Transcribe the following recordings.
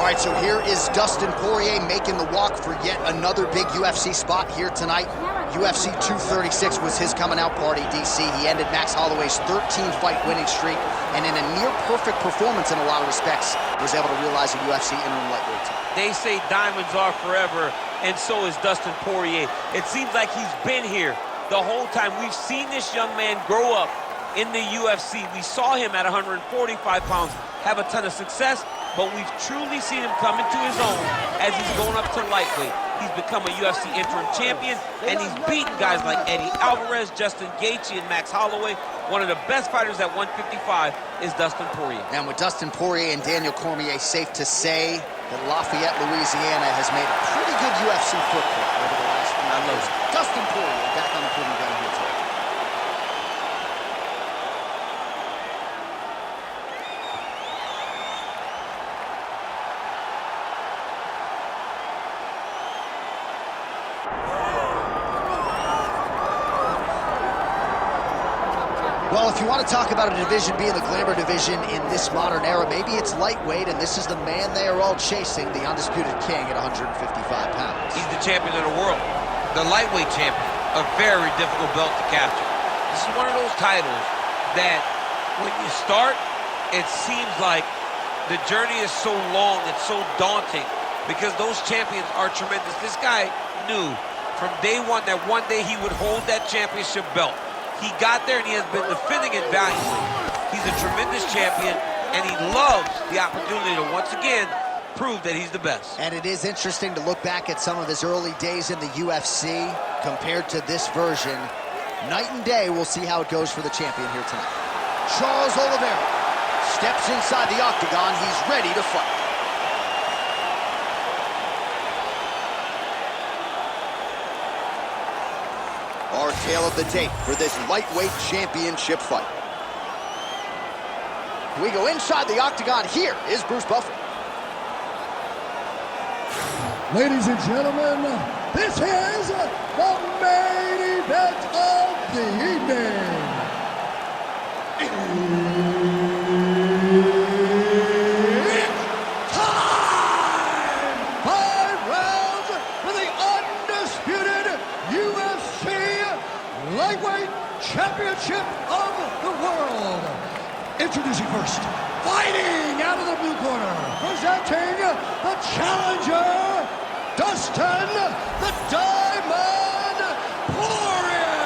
All right, so here is Dustin Poirier making the walk for yet another big UFC spot here tonight. UFC 236 was his coming out party, DC. He ended Max Holloway's 13-fight winning streak, and in a near-perfect performance in a lot of respects, was able to realize a UFC interim lightweight title. They say diamonds are forever, and so is Dustin Poirier. It seems like he's been here the whole time. We've seen this young man grow up in the UFC. We saw him at 145 pounds have a ton of success, but we've truly seen him come into his own as he's going up to lightweight. He's become a UFC interim champion, and he's beaten guys like Eddie Alvarez, Justin Gaethje, and Max Holloway. One of the best fighters at 155 is Dustin Poirier. And with Dustin Poirier and Daniel Cormier, safe to say that Lafayette, Louisiana has made a pretty good UFC footprint over the last few years. Dustin Poirier back on the podium down here tonight. Well, if you want to talk about a division being the glamour division in this modern era, maybe it's lightweight, and this is the man they are all chasing, the undisputed king at 155 pounds. He's the champion of the world, the lightweight champion, a very difficult belt to capture. This is one of those titles that when you start, it seems like the journey is so long, it's so daunting, because those champions are tremendous. This guy knew from day one that one day he would hold that championship belt. He got there, and he has been defending it valiantly. He's a tremendous champion, and he loves the opportunity to once again prove that he's the best. And it is interesting to look back at some of his early days in the UFC compared to this version. Night and day, we'll see how it goes for the champion here tonight. Charles Oliveira steps inside the octagon. He's ready to fight. Our tale of the tape for this lightweight championship fight. We go inside the octagon. Here is Bruce Buffer. Ladies and gentlemen, this is the main event of the evening. It's time! 5 rounds for the undisputed UFC Lightweight Championship of the world. Introducing first, fighting out of the blue corner, presenting the challenger, Dustin the Diamond Poirier.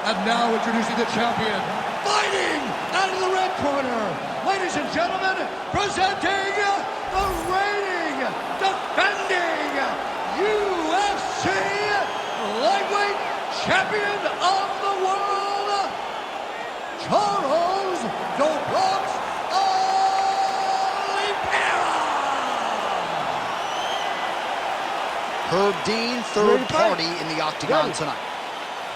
And now introducing the champion, fighting out of the red corner, ladies and gentlemen, presenting the reigning, defending UFC Lightweight Champion of the World, Charles Oliveira. Herb Dean, third party in the octagon tonight.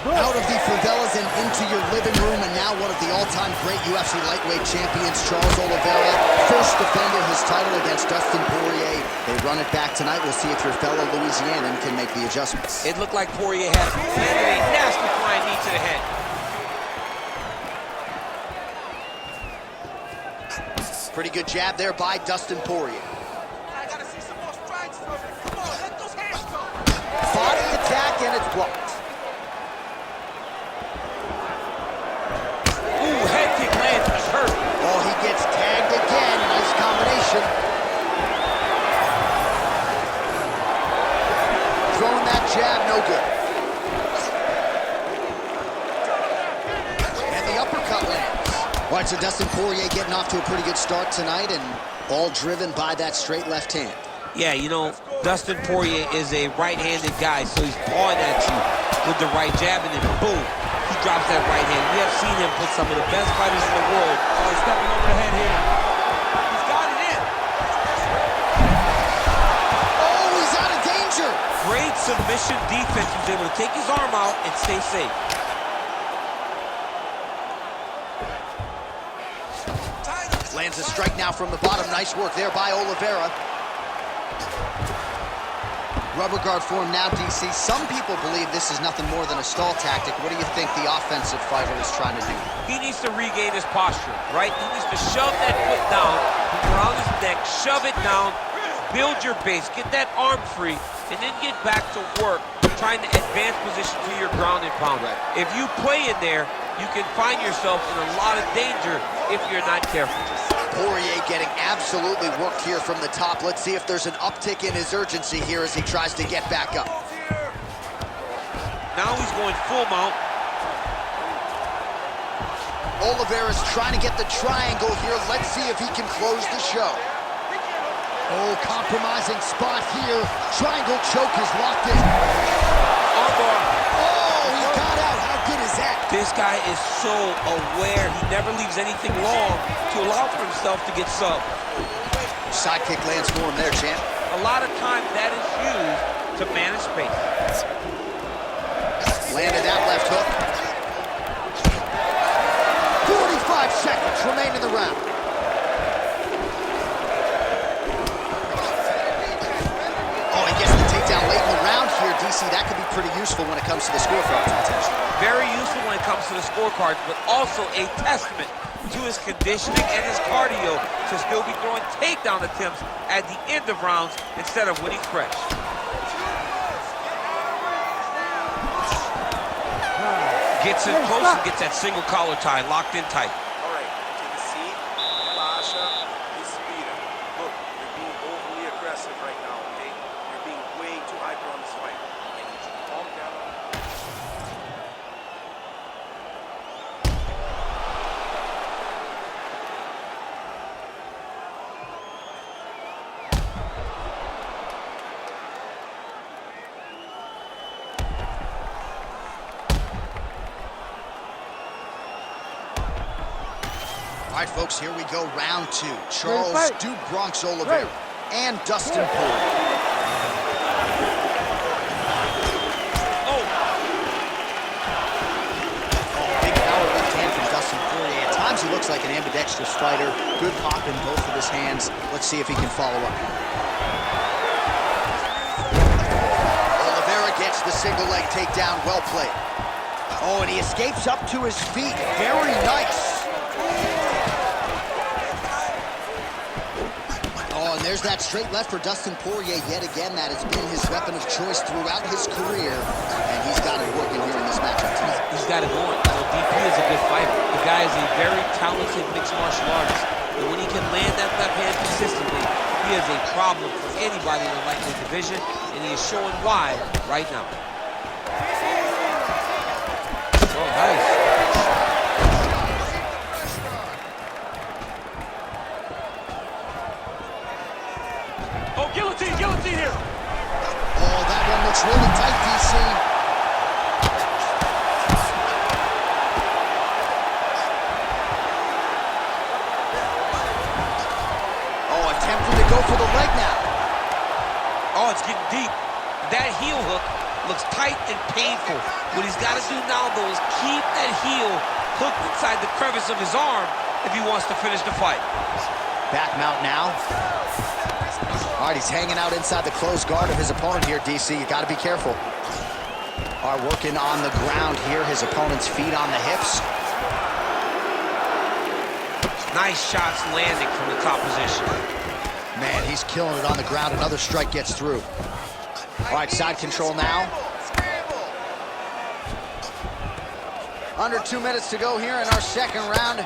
Out of the favelas and into your living room, and now one of the all-time great UFC lightweight champions, Charles Oliveira, first defended his title against Dustin Poirier. They run it back tonight. We'll see if your fellow Louisianan can make the adjustments. It looked like Poirier had a nasty flying knee to the head. Pretty good jab there by Dustin Poirier. I gotta see some more strikes from him. Come on, let those hands go. Body attack, and it's blocked. Ooh, head kick lands, that's hurt. Oh, he gets tagged again. Nice combination. Throwing that jab, no good. And the uppercut lands. All right, so Dustin Poirier getting off to a pretty good start tonight, and all driven by that straight left hand. Yeah, you know, Dustin Poirier is a right-handed guy, so he's pawing at you with the right jab, and then boom, he drops that right hand. We have seen him put some of the best fighters in the world. Oh, he's stepping over the head here. He's got it in. Oh, he's out of danger. Great submission defense. He was able to take his arm out and stay safe. Lands a strike now from the bottom. Nice work there by Oliveira. Rubber guard form now, DC. Some people believe this is nothing more than a stall tactic. What do you think the offensive fighter is trying to do? He needs to regain his posture, right? He needs to shove that foot down around his neck, shove it down, build your base, get that arm free, and then get back to work trying to advance position to your ground and pound. Right. If you play in there, you can find yourself in a lot of danger if you're not careful. Poirier getting absolutely worked here from the top. Let's see if there's an uptick in his urgency here as he tries to get back up. Now he's going full mount. Oliveira's trying to get the triangle here. Let's see if he can close the show. Oh, compromising spot here. Triangle choke is locked in. Armbar. Oh, he got out. How good is that? This guy is so aware. He never leaves anything long to allow for himself to get subbed. Sidekick lands for him there, champ. A lot of times that is used to manage space. Landed that left hook. 45 seconds remain in the round. Oh, he gets the takedown late in the round here, DC. That could be pretty useful when it comes to the scorecards, potentially. Very useful when it comes to the scorecards, but also a testament to his conditioning and his cardio to still be throwing takedown attempts at the end of rounds instead of winning fresh. Gets in close and gets that single collar tie locked in tight. All right, take a seat, relaxa, respira. Look, you're being overly aggressive right now, okay? You're being way too hyper on this fight. I need you to calm down. All right, folks, here we go, round two. Charles "Stu Bronx" Oliveira and Dustin Poirier. Oh, Big power left hand from Dustin Poirier. At times, he looks like an ambidextrous fighter. Good pop in both of his hands. Let's see if he can follow up. Oliveira gets the single leg takedown. Well played. Oh, and he escapes up to his feet. Very nice. Oh, and there's that straight left for Dustin Poirier. Yet again, that has been his weapon of choice throughout his career. And he's got it working here in this matchup tonight. he's got it going. You know, DP is a good fighter. The guy is a very talented mixed martial artist. And when he can land that left hand consistently, he is a problem for anybody in the lightweight division. And he is showing why right now. Oh, nice. Oh, guillotine here. Oh, that one looks really tight, DC. Oh, attempting to go for the leg now. Oh, it's getting deep. That heel hook looks tight and painful. What he's got to do now, though, is keep that heel hooked inside the crevice of his arm if he wants to finish the fight. Back mount now. All right, he's hanging out inside the closed guard of his opponent here, DC. You got to be careful. All right, working on the ground here. His opponent's feet on the hips. Nice shots landing from the top position. Man, he's killing it on the ground. Another strike gets through. All right, side control now. Under 2 minutes to go here in our second round.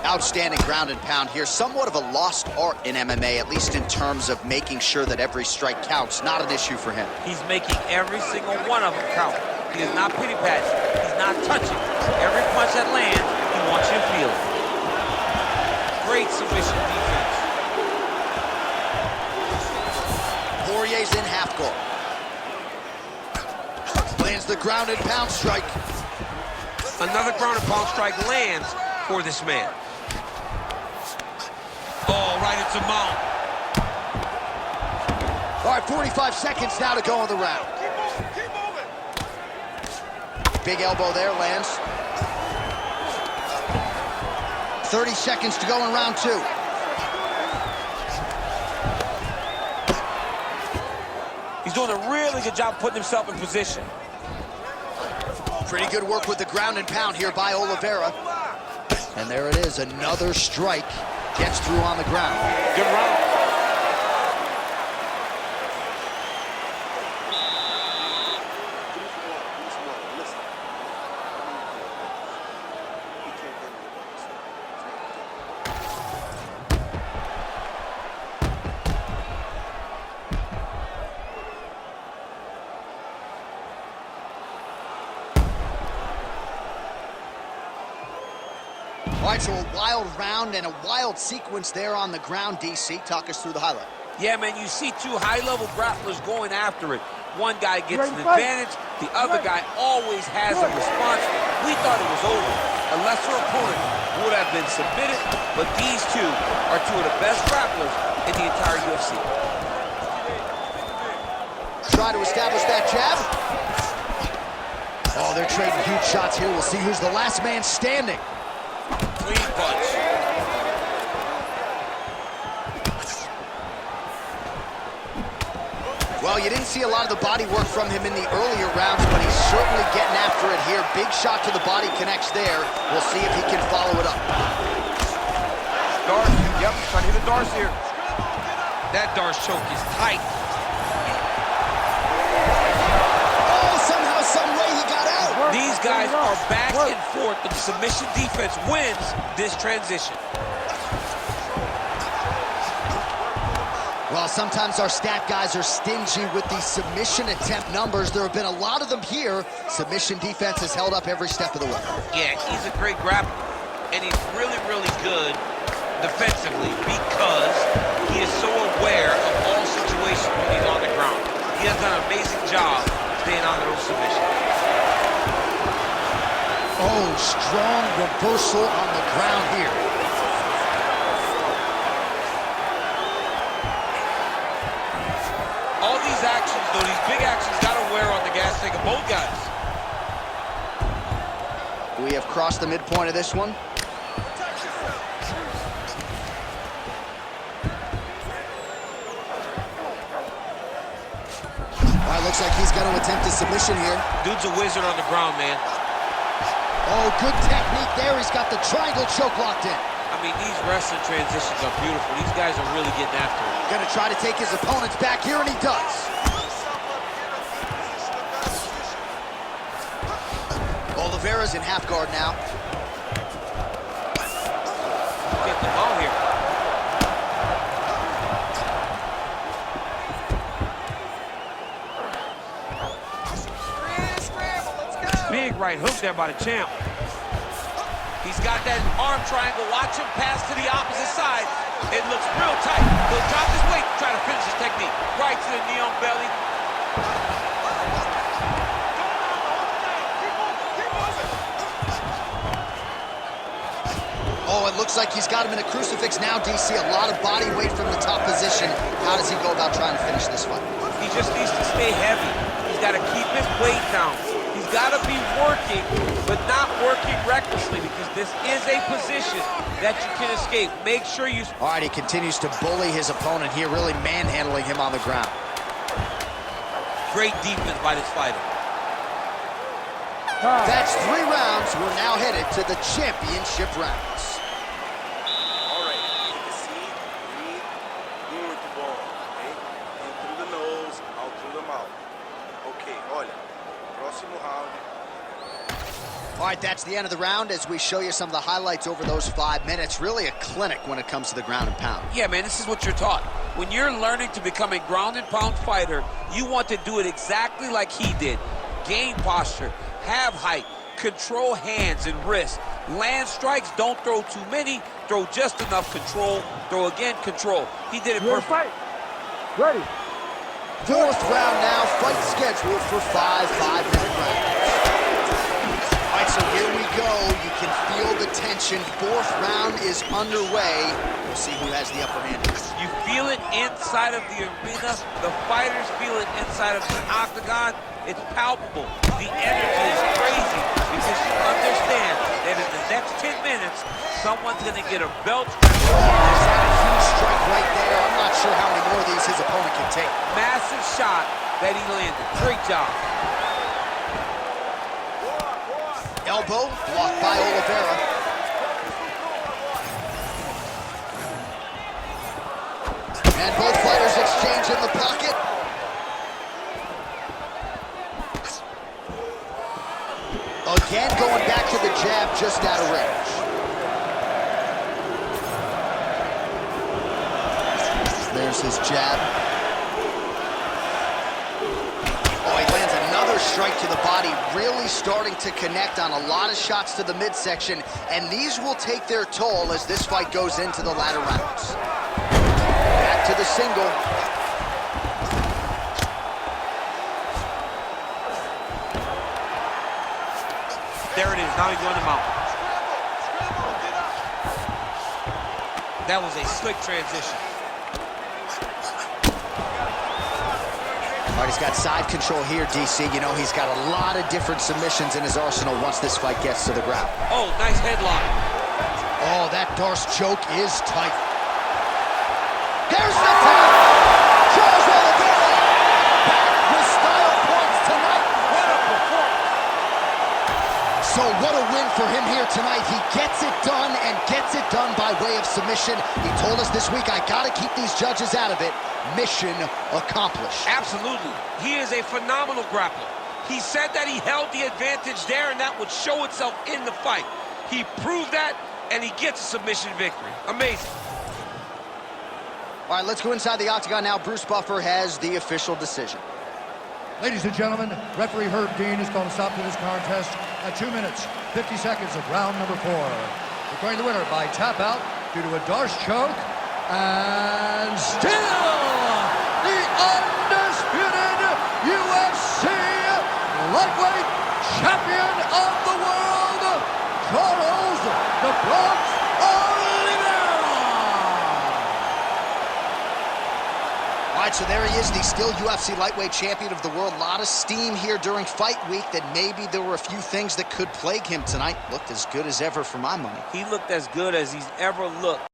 Outstanding ground and pound here. Somewhat of a lost art in MMA, at least in terms of making sure that every strike counts. Not an issue for him. He's making every single one of them count. He is not pity-patting. He's not touching. Every punch that lands, he wants you to feel it. Great submission defense. Poirier's in half guard. Lands the ground and pound strike. Another ground and pound strike lands for this man. Oh, right into mount. All right, 45 seconds now to go in the round. Keep moving. Big elbow there, lands. 30 seconds to go in round two. He's doing a really good job putting himself in position. Pretty good work with the ground and pound here by Oliveira. And there it is, another strike. Gets through on the ground. Good round. All right, so a wild round and a wild sequence there on the ground, DC. Talk us through the highlight. Yeah, man, you see two high-level grapplers going after it. One guy gets an advantage, the other guy always has a response. We thought it was over. A lesser opponent would have been submitted, but these two are two of the best grapplers in the entire UFC. Try to establish that jab. Oh, they're trading huge shots here. We'll see who's the last man standing. Clean punch. Well, you didn't see a lot of the body work from him in the earlier rounds, but he's certainly getting after it here. Big shot to the body connects there. We'll see if he can follow it up. Darce, yep, trying to hit a Darce here. That Darce choke is tight. Oh, somehow, some way he got out. These guys are back and forth, but the submission defense wins this transition. Well, sometimes our stat guys are stingy with the submission attempt numbers. There have been a lot of them here. Submission defense has held up every step of the way. Yeah, he's a great grappler, and he's really, really good defensively because he is so aware of all situations when he's on the ground. He has done an amazing job staying on those submissions. Oh, strong reversal on the ground here. All these actions, though, these big actions, got to wear on the gas tank of both guys. We have crossed the midpoint of this one. All right, looks like he's going to attempt a submission here. Dude's a wizard on the ground, man. Oh, good technique there. He's got the triangle choke locked in. I mean, these wrestling transitions are beautiful. These guys are really getting after it. Gonna try to take his opponents back here, and he does. Oliveira's in half guard now. Get the ball here. Big right hook there by the champ. He's got that arm triangle. Watch him pass to the opposite side. It looks real tight. He'll drop his weight, try to finish his technique. Right to the knee on belly. Oh, it looks like he's got him in a crucifix now, DC. A lot of body weight from the top position. How does he go about trying to finish this fight? He just needs to stay heavy. He's got to keep his weight down. He's got to be working, but not working recklessly, because this is a position that you can escape. Make sure you... All right, he continues to bully his opponent here, really manhandling him on the ground. Great defense by this fighter. That's 3 rounds. We're now headed to the championship rounds. All right, take a seat, breathe, muito bom, okay? In through the nose, out through the mouth. Okay, olha, próximo round. All right, that's the end of the round as we show you some of the highlights over those 5 minutes. Really a clinic when it comes to the ground and pound. Yeah, man, this is what you're taught. When you're learning to become a ground and pound fighter, you want to do it exactly like he did. Gain posture, have height, control hands and wrists. Land strikes, don't throw too many, throw just enough control, throw again, control. He did it perfect. Ready. 4th round now, fight scheduled for 5 5-minute rounds. All right, so here we go. You can feel the tension. 4th round is underway. We'll see who has the upper hand. You feel it inside of the arena. The fighters feel it inside of the octagon. It's palpable. The energy is crazy because you understand that in the next 10 minutes, someone's going to get a belt. There's a huge strike right there. I'm not sure how many more of these his opponent can take. Massive shot that he landed. Great job. Elbow blocked by Oliveira. And both fighters exchange in the pocket. Again, going back to the jab, just out of range. There's his jab. Oh, he lands another strike to the body, really starting to connect on a lot of shots to the midsection, and these will take their toll as this fight goes into the latter rounds. Back to the single. There it is. Now he's going to mount. That was a slick transition. All right, he's got side control here, DC. You know, he's got a lot of different submissions in his arsenal once this fight gets to the ground. Oh, nice headlock. Oh, that Darce choke is tight. There's the tap! Charles Oliveira back with style points tonight. What a performance. So what a win for him here tonight. He gets it done and gets it done by way of submission. He told us this week, I gotta keep these judges out of it. Mission accomplished. Absolutely. He is a phenomenal grappler. He said that he held the advantage there and that would show itself in the fight. He proved that and he gets a submission victory. Amazing. All right, let's go inside the octagon now. Bruce Buffer has the official decision. Ladies and gentlemen, referee Herb Dean is going to stop to this contest at 2 minutes, 50 seconds of round number 4. Declaring the winner by tap out due to a Darce choke, and still the undisputed UFC lightweight champion of the world, Charles "The Bronx" Oliveira. All right, so there he is, the still UFC lightweight champion of the world. A lot of steam here during fight week that maybe there were a few things that could plague him tonight. Looked as good as ever for my money. He looked as good as he's ever looked.